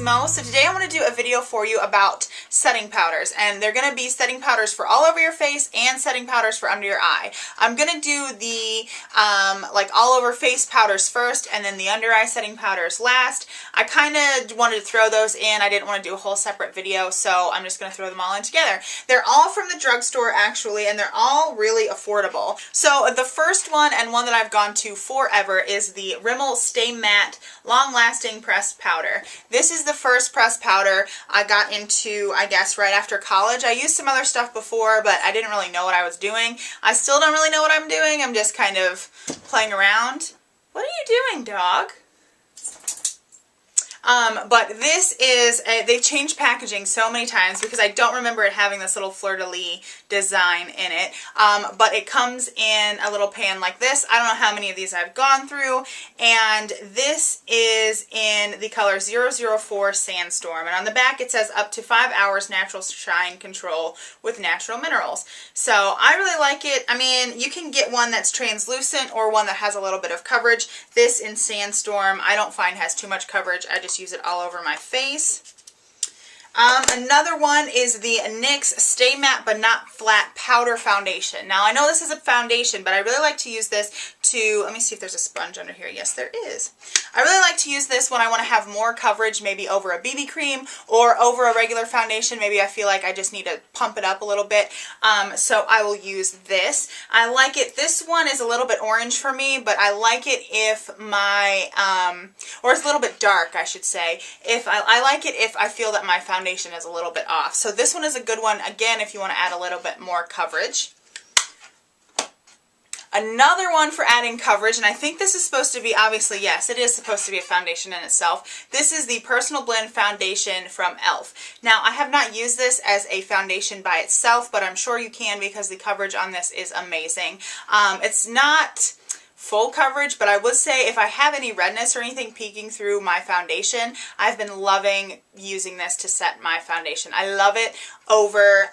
Mo. So today I want to do a video for you about setting powders, and they're going to be setting powders for all over your face and setting powders for under your eye. I'm going to do the like all over face powders first and then the under eye setting powders last. I kind of wanted to throw those in. I didn't want to do a whole separate video, so I'm just going to throw them all in together. They're all from the drugstore actually, and they're all really affordable. So the first one, and one that I've gone to forever, is the Rimmel Stay Matte Long Lasting Pressed Powder. This is the first pressed powder I got into, I guess, right after college. I used some other stuff before, but I didn't really know what I was doing. I still don't really know what I'm doing. I'm just kind of playing around. What are you doing, dog? But this is, they've changed packaging so many times because I don't remember it having this little fleur-de-lis design in it. But it comes in a little pan like this. I don't know how many of these I've gone through. And this is in the color 004 Sandstorm. And on the back it says up to 5 hours natural shine control with natural minerals. So I really like it. I mean, you can get one that's translucent or one that has a little bit of coverage. This in Sandstorm I don't find has too much coverage. I just use it all over my face. Another one is the NYX Stay Matte But Not Flat Powder Foundation. Now I know this is a foundation, but I really like to use this to, let me see if there's a sponge under here. Yes, there is. I really like to use this when I want to have more coverage, maybe over a BB cream or over a regular foundation. Maybe I feel like I just need to pump it up a little bit. So I will use this. I like it. This one is a little bit orange for me, but I like it if my, or it's a little bit dark, I should say. If I like it if I feel that my foundation is a little bit off. So this one is a good one, again, if you want to add a little bit more coverage. Another one for adding coverage, and I think this is supposed to be, obviously, yes, it is supposed to be a foundation in itself. This is the Personal Blend Foundation from e.l.f. Now, I have not used this as a foundation by itself, but I'm sure you can because the coverage on this is amazing. It's not full coverage, but I would say if I have any redness or anything peeking through my foundation, I've been loving using this to set my foundation. I love it over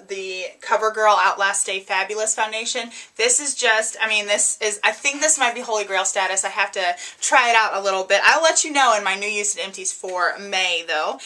the CoverGirl Outlast Stay Fabulous foundation. This is just, I mean, this is, I think this might be Holy Grail status. I have to try it out a little bit. I'll let you know in my new use and empties for May though.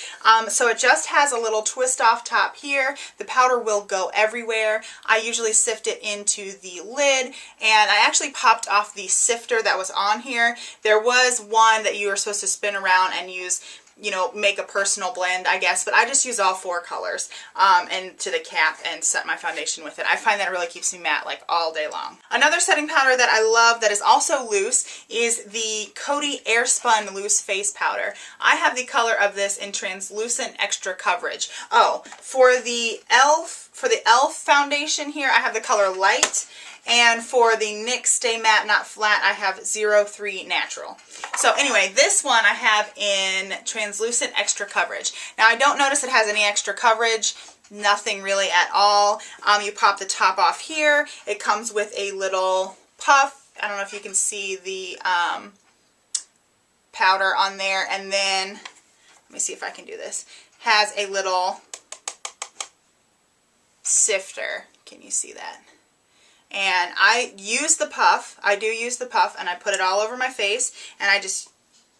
So it just has a little twist off top here. The powder will go everywhere. I usually sift it into the lid, and I actually popped off the sifter that was on here. There was one that you were supposed to spin around and use, you know, make a personal blend, I guess, but I just use all 4 colors and to the cap and set my foundation with it. I find that it really keeps me matte like all day long. Another setting powder that I love that is also loose is the Coty Airspun Loose Face Powder. I have the color of this in translucent extra coverage. Oh, for the e.l.f. foundation here, I have the color light. And for the NYX Stay Matte Not Flat, I have 03 Natural. So anyway, this one I have in translucent extra coverage. Now I don't notice it has any extra coverage, nothing really at all. You pop the top off here. It comes with a little puff. I don't know if you can see the powder on there. And then, let me see if I can do this. Has a little sifter. Can you see that? And I use the puff, I do use the puff, and I put it all over my face, and I just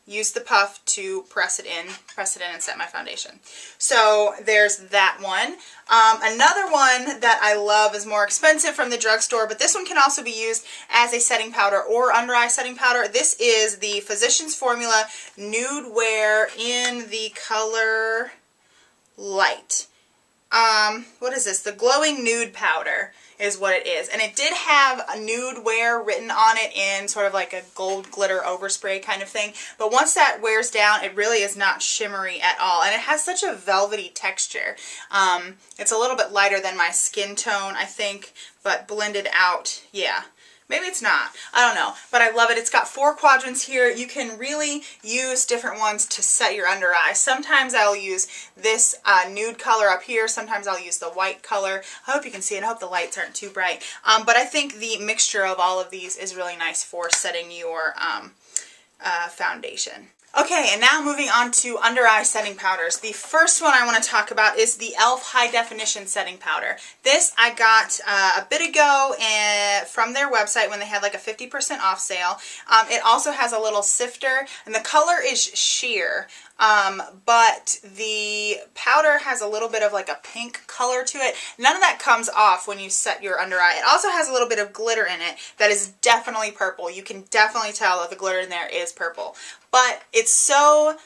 use the puff to press it in and set my foundation. So there's that one. Another one that I love is more expensive from the drugstore, but this one can also be used as a setting powder or under eye setting powder. This is the Physicians Formula Nude Wear in the color Light. What is this? The Glowing Nude Powder is what it is. And it did have a nude wear written on it in sort of like a gold glitter overspray kind of thing. But once that wears down, it really is not shimmery at all. And it has such a velvety texture. It's a little bit lighter than my skin tone, I think, but blended out, yeah. Maybe it's not. I don't know. But I love it. It's got 4 quadrants here. You can really use different ones to set your under eye. Sometimes I'll use this nude color up here. Sometimes I'll use the white color. I hope you can see it. I hope the lights aren't too bright. But I think the mixture of all of these is really nice for setting your foundation. Okay, and now moving on to under eye setting powders. The first one I want to talk about is the e.l.f. High Definition Setting Powder. This I got a bit ago from their website when they had like a 50% off sale. It also has a little sifter, and the color is sheer. But the powder has a little bit of like a pink color to it. None of that comes off when you set your under eye. It also has a little bit of glitter in it that is definitely purple. You can definitely tell that the glitter in there is purple. But it's so...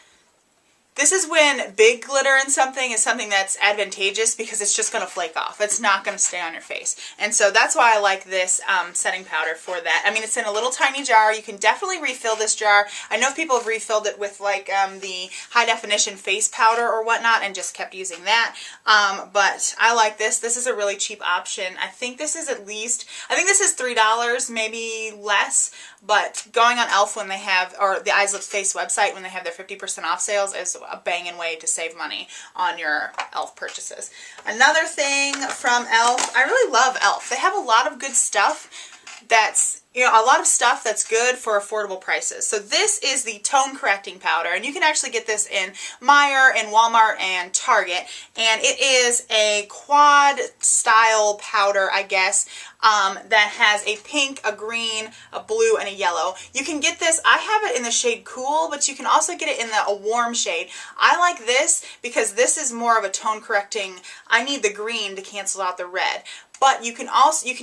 This is when big glitter in something is something that's advantageous because it's just going to flake off. It's not going to stay on your face. And so that's why I like this setting powder for that. I mean, it's in a little tiny jar. You can definitely refill this jar. I know people have refilled it with like the high definition face powder or whatnot and just kept using that. But I like this. This is a really cheap option. I think this is $3, maybe less. But going on e.l.f. when they have, or the Eyes Lips Face website when they have their 50% off sales is a banging way to save money on your e.l.f. purchases. Another thing from e.l.f., I really love e.l.f. They have a lot of good stuff that's, a lot of stuff that's good for affordable prices. So this is the tone correcting powder, and you can actually get this in Meijer and Walmart and Target, and it is a quad style powder, I guess, that has a pink, a green, a blue, and a yellow. You can get this, I have it in the shade Cool, but you can also get it in a warm shade. I like this because this is more of a tone correcting, I need the green to cancel out the red. But you can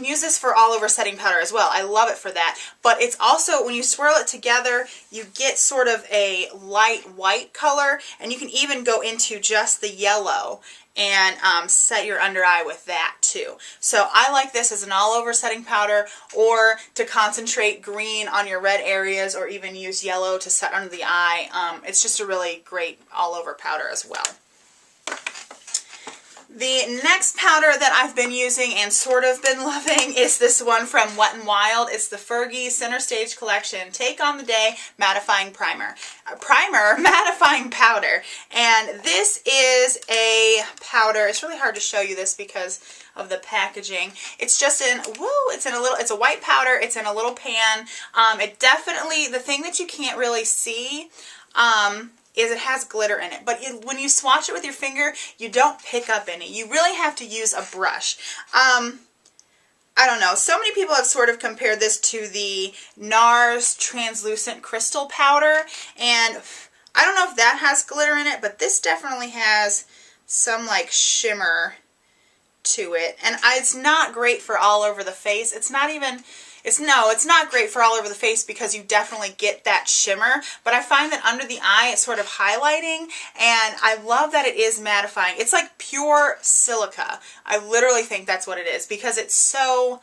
use this for all over setting powder as well. I love it for that. But it's also, when you swirl it together, you get sort of a light white color, and you can even go into just the yellow and set your under eye with that too. So I like this as an all over setting powder, or to concentrate green on your red areas, or even use yellow to set under the eye. It's just a really great all over powder as well. The next powder that I've been using and sort of been loving is this one from Wet n Wild. It's the Fergie Center Stage Collection Take on the Day Mattifying Primer. Mattifying powder. And this is a powder. It's really hard to show you this because of the packaging. It's just in, it's a white powder. It's in a little pan. It definitely, the thing that you can't really see, is it has glitter in it. But when you swatch it with your finger, you don't pick up any. You really have to use a brush. I don't know. So many people have sort of compared this to the NARS Translucent Crystal Powder. And I don't know if that has glitter in it, but this definitely has some like shimmer to it. And it's not great for all over the face. It's not great for all over the face because you definitely get that shimmer, but I find that under the eye it's sort of highlighting, and I love that it is mattifying. It's like pure silica. I literally think that's what it is because it's so,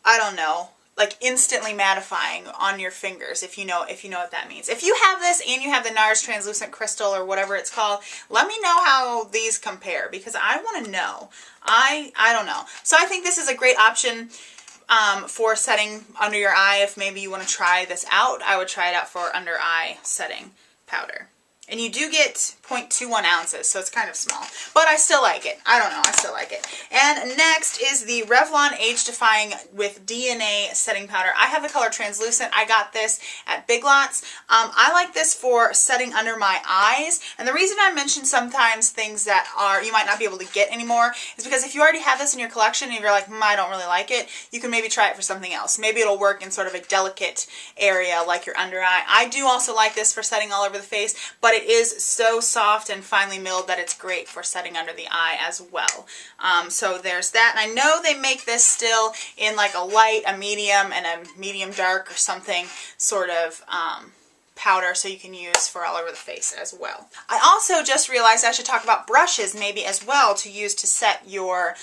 I don't know, like instantly mattifying on your fingers, if you know what that means. If you have this and you have the NARS Translucent Crystal or whatever it's called, let me know how these compare because I want to know. I don't know. So I think this is a great option for setting under your eye. If maybe you want to try this out, I would try it out for under eye setting powder. And you do get 0.21 ounces, so it's kind of small. But I still like it. I don't know, I still like it. And next is the Revlon Age Defying with DNA Setting Powder. I have the color Translucent. I got this at Big Lots. I like this for setting under my eyes. And the reason I mention sometimes things that you might not be able to get anymore is because if you already have this in your collection and you're like, I don't really like it, you can maybe try it for something else. Maybe it'll work in sort of a delicate area like your under eye. I do also like this for setting all over the face, but it is so soft and finely milled that it's great for setting under the eye as well. So there's that. And I know they make this still in like a light, a medium, and a medium dark or something sort of powder, so you can use for all over the face as well. I also just realized I should talk about brushes maybe as well to use to set your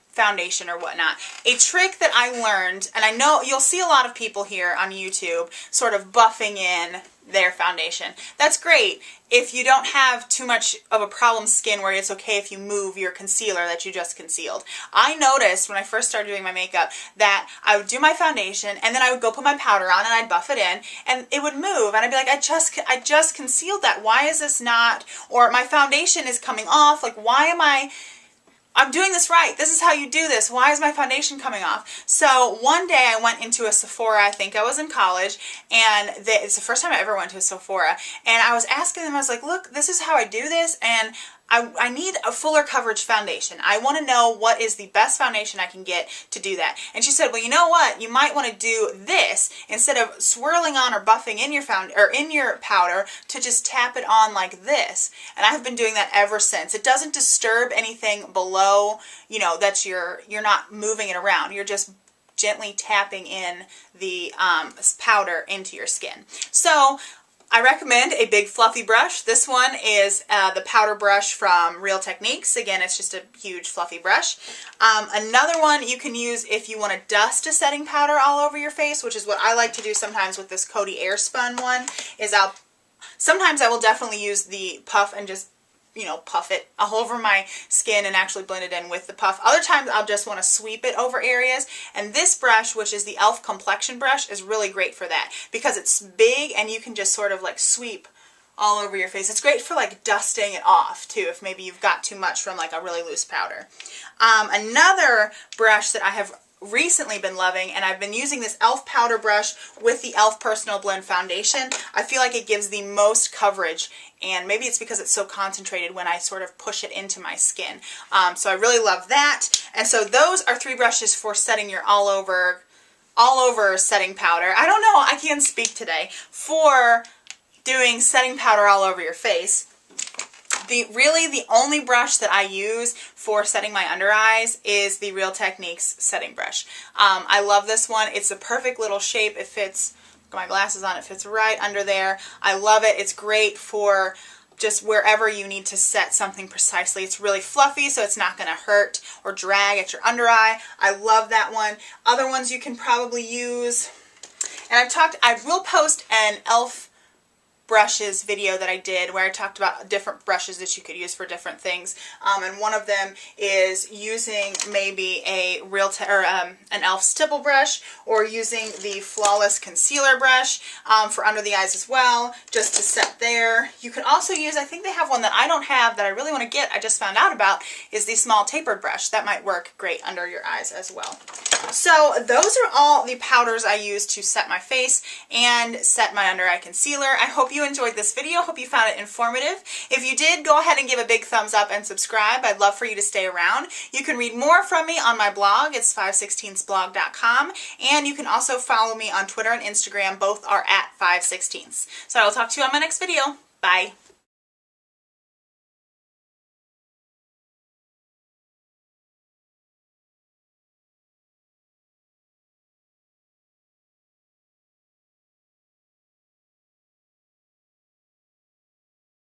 foundation or whatnot. A trick that I learned, and I know you'll see a lot of people here on YouTube sort of buffing in their foundation. That's great if you don't have too much of a problem skin where it's okay if you move your concealer that you just concealed. I noticed when I first started doing my makeup that I would do my foundation and then I would go put my powder on and I'd buff it in and it would move and I'd be like, I just concealed that. Why is this not, or my foundation is coming off, like why am I I'm doing this right. This is how you do this. Why is my foundation coming off? So one day I went into a Sephora. I think I was in college, and it's the first time I ever went to a Sephora. And I was asking them, I was like, look, this is how I do this, and I need a fuller coverage foundation. I want to know what is the best foundation I can get to do that. And she said, well, you know what? You might want to do this instead of swirling on or buffing in your powder, to just tap it on like this. And I have been doing that ever since. It doesn't disturb anything below, you know, that you're not moving it around. You're just gently tapping in the powder into your skin. So I recommend a big fluffy brush. This one is the powder brush from Real Techniques. Again, it's just a huge fluffy brush. Another one you can use if you want to dust a setting powder all over your face, which is what I like to do sometimes with this Coty Airspun one, is sometimes I will definitely use the puff and just, you know, puff it all over my skin and actually blend it in with the puff. Other times I'll just want to sweep it over areas, and this brush, which is the e.l.f. complexion brush, is really great for that because it's big and you can just sort of like sweep all over your face. It's great for like dusting it off too, if maybe you've got too much from like a really loose powder. Another brush that I have recently been loving, and I've been using this e.l.f. powder brush with the e.l.f. Personal Blend foundation. I feel like it gives the most coverage, and maybe it's because it's so concentrated when I sort of push it into my skin. So I really love that. And so those are 3 brushes for setting your all over setting powder. I don't know, I can't speak today. For doing setting powder all over your face. Really the only brush that I use for setting my under eyes is the Real Techniques setting brush. I love this one. It's a perfect little shape. It fits, got my glasses on, it fits right under there. I love it. It's great for just wherever you need to set something precisely. It's really fluffy, so it's not going to hurt or drag at your under eye. I love that one. Other ones you can probably use, and I will post an e.l.f. brushes video that I did where I talked about different brushes that you could use for different things, and one of them is using maybe an e.l.f. stipple brush, or using the Flawless concealer brush for under the eyes as well, just to set there. You can also use, I think they have one that I don't have that I really want to get, I just found out about, is the small tapered brush. That might work great under your eyes as well. So those are all the powders I use to set my face and set my under eye concealer. I hope you enjoyed this video. Hope you found it informative. If you did, go ahead and give a big thumbs up and subscribe. I'd love for you to stay around. You can read more from me on my blog. It's 516thsblog.com, and you can also follow me on Twitter and Instagram. Both are at 516ths. So I will talk to you on my next video. Bye.